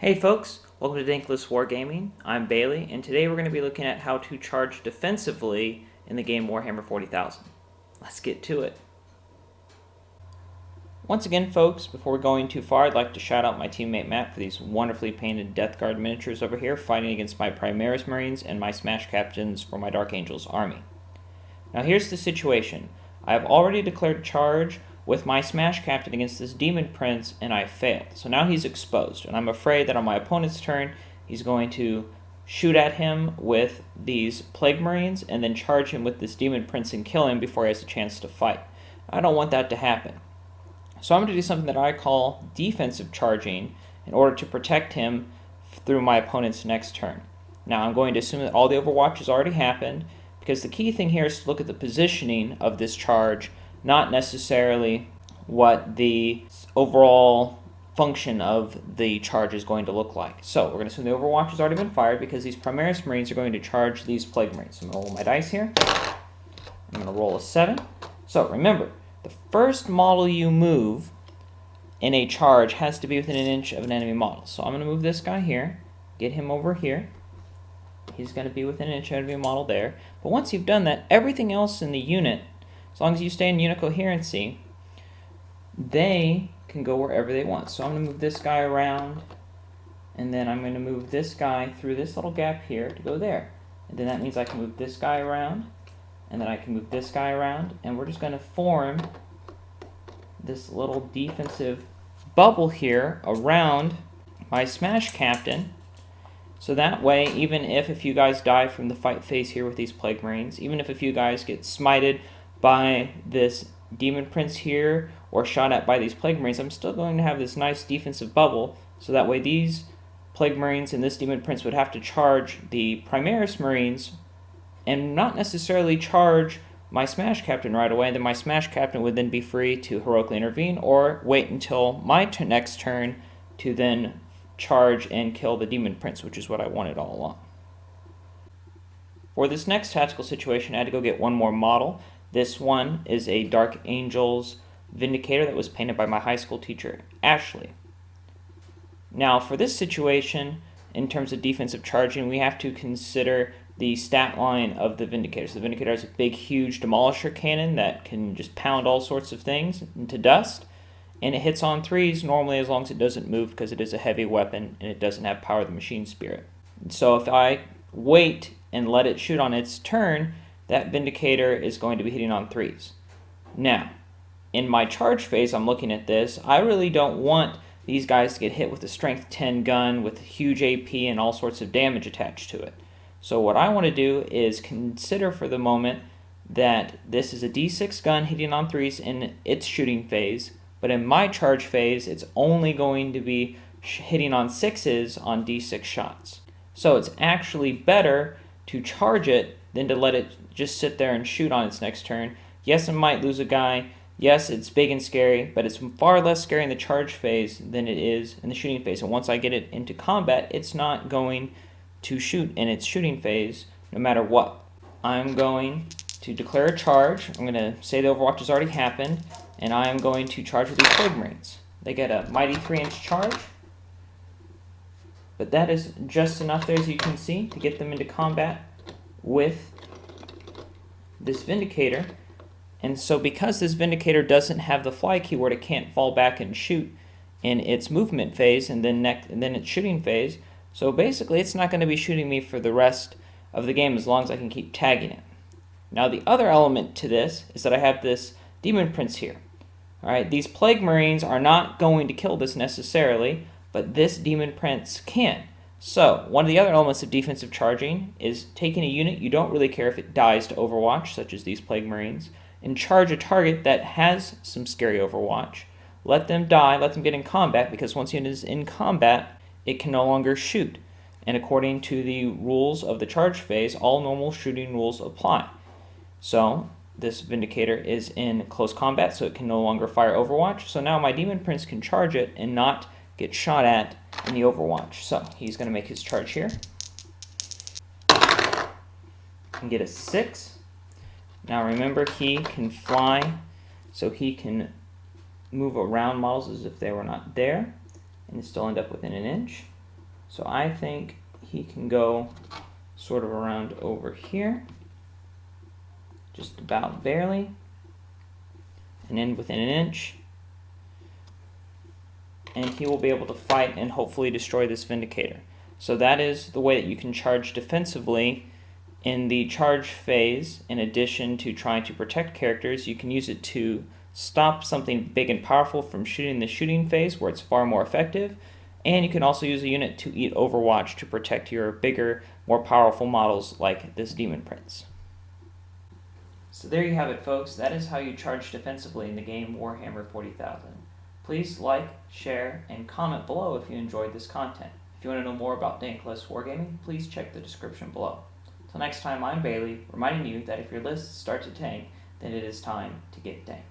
Hey folks, welcome to Dank Wargaming. I'm Bailey, and today we're going to be looking at how to charge defensively in the game Warhammer 40,000. Let's get to it. Once again folks, before going too far, I'd like to shout out my teammate Matt for these wonderfully painted Death Guard miniatures over here, fighting against my Primaris Marines and my Smash Captains for my Dark Angels army. Now here's the situation. I have already declared charge with my Smash Captain against this Demon Prince, and I failed. So now he's exposed, and I'm afraid that on my opponent's turn, he's going to shoot at him with these Plague Marines, and then charge him with this Demon Prince and kill him before he has a chance to fight. I don't want that to happen. So I'm going to do something that I call defensive charging in order to protect him through my opponent's next turn. Now I'm going to assume that all the Overwatch has already happened, because the key thing here is to look at the positioning of this charge, not necessarily what the overall function of the charge is going to look like. So we're going to assume the Overwatch has already been fired because these Primaris Marines are going to charge these Plague Marines. So I'm going to roll my dice here. I'm going to roll a 7. So remember, the first model you move in a charge has to be within an inch of an enemy model. So I'm going to move this guy here, get him over here. He's going to be within an inch of an enemy model there. But once you've done that, everything else in the unit, as long as you stay in unit coherency, they can go wherever they want. So I'm going to move this guy around, and then I'm going to move this guy through this little gap here to go there. And then that means I can move this guy around, and then I can move this guy around, and we're just going to form this little defensive bubble here around my Smash Captain. So that way, even if a few guys die from the fight phase here with these Plague Marines, even if a few guys get smited by this Demon Prince here or shot at by these Plague Marines, I'm still going to have this nice defensive bubble, so that way these Plague Marines and this Demon Prince would have to charge the Primaris Marines and not necessarily charge my Smash Captain right away. Then my Smash Captain would then be free to heroically intervene or wait until my next turn to then charge and kill the Demon Prince, which is what I wanted all along. For this next tactical situation, I had to go get one more model. This one is a Dark Angels Vindicator that was painted by my high school teacher, Ashley. Now, for this situation, in terms of defensive charging, we have to consider the stat line of the Vindicator. So the Vindicator has a big, huge demolisher cannon that can just pound all sorts of things into dust, and it hits on 3s normally as long as it doesn't move, because it is a heavy weapon and it doesn't have Power of the Machine Spirit. So if I wait and let it shoot on its turn, that Vindicator is going to be hitting on 3s. Now, in my charge phase, I'm looking at this. I really don't want these guys to get hit with a Strength 10 gun with huge AP and all sorts of damage attached to it. So what I want to do is consider for the moment that this is a D6 gun hitting on 3s in its shooting phase, but in my charge phase, it's only going to be hitting on 6s on D6 shots. So it's actually better to charge it than to let it just sit there and shoot on its next turn. Yes, it might lose a guy. Yes, it's big and scary, but it's far less scary in the charge phase than it is in the shooting phase. And once I get it into combat, it's not going to shoot in its shooting phase no matter what. I'm going to declare a charge. I'm going to say the Overwatch has already happened, and I am going to charge with these Plague Marines. They get a mighty 3-inch charge, but that is just enough there, as you can see, to get them into combat with this Vindicator. And so because this Vindicator doesn't have the fly keyword, it can't fall back and shoot in its movement phase and then its shooting phase. So basically it's not going to be shooting me for the rest of the game as long as I can keep tagging it. Now the other element to this is that I have this Demon Prince here. Alright, these Plague Marines are not going to kill this necessarily, but this Demon Prince can. So, one of the other elements of defensive charging is taking a unit you don't really care if it dies to Overwatch, such as these Plague Marines, and charge a target that has some scary Overwatch. Let them die, let them get in combat, because once the unit is in combat, it can no longer shoot. And according to the rules of the charge phase, all normal shooting rules apply. So, this Vindicator is in close combat, so it can no longer fire Overwatch. So now my Demon Prince can charge it and not get shot at in the Overwatch. So he's going to make his charge here. And get a 6. Now remember, he can fly, so he can move around models as if they were not there, and still end up within an inch. So I think he can go sort of around over here, just about barely, and in within an inch. And he will be able to fight and hopefully destroy this Vindicator. So that is the way that you can charge defensively. In the charge phase, in addition to trying to protect characters, you can use it to stop something big and powerful from shooting the shooting phase, where it's far more effective. And you can also use a unit to eat Overwatch to protect your bigger, more powerful models like this Demon Prince. So there you have it, folks. That is how you charge defensively in the game Warhammer 40,000. Please like, share, and comment below if you enjoyed this content. If you want to know more about Dankless Wargaming, please check the description below. Till next time, I'm Bailey, reminding you that if your lists start to tank, then it is time to get dank.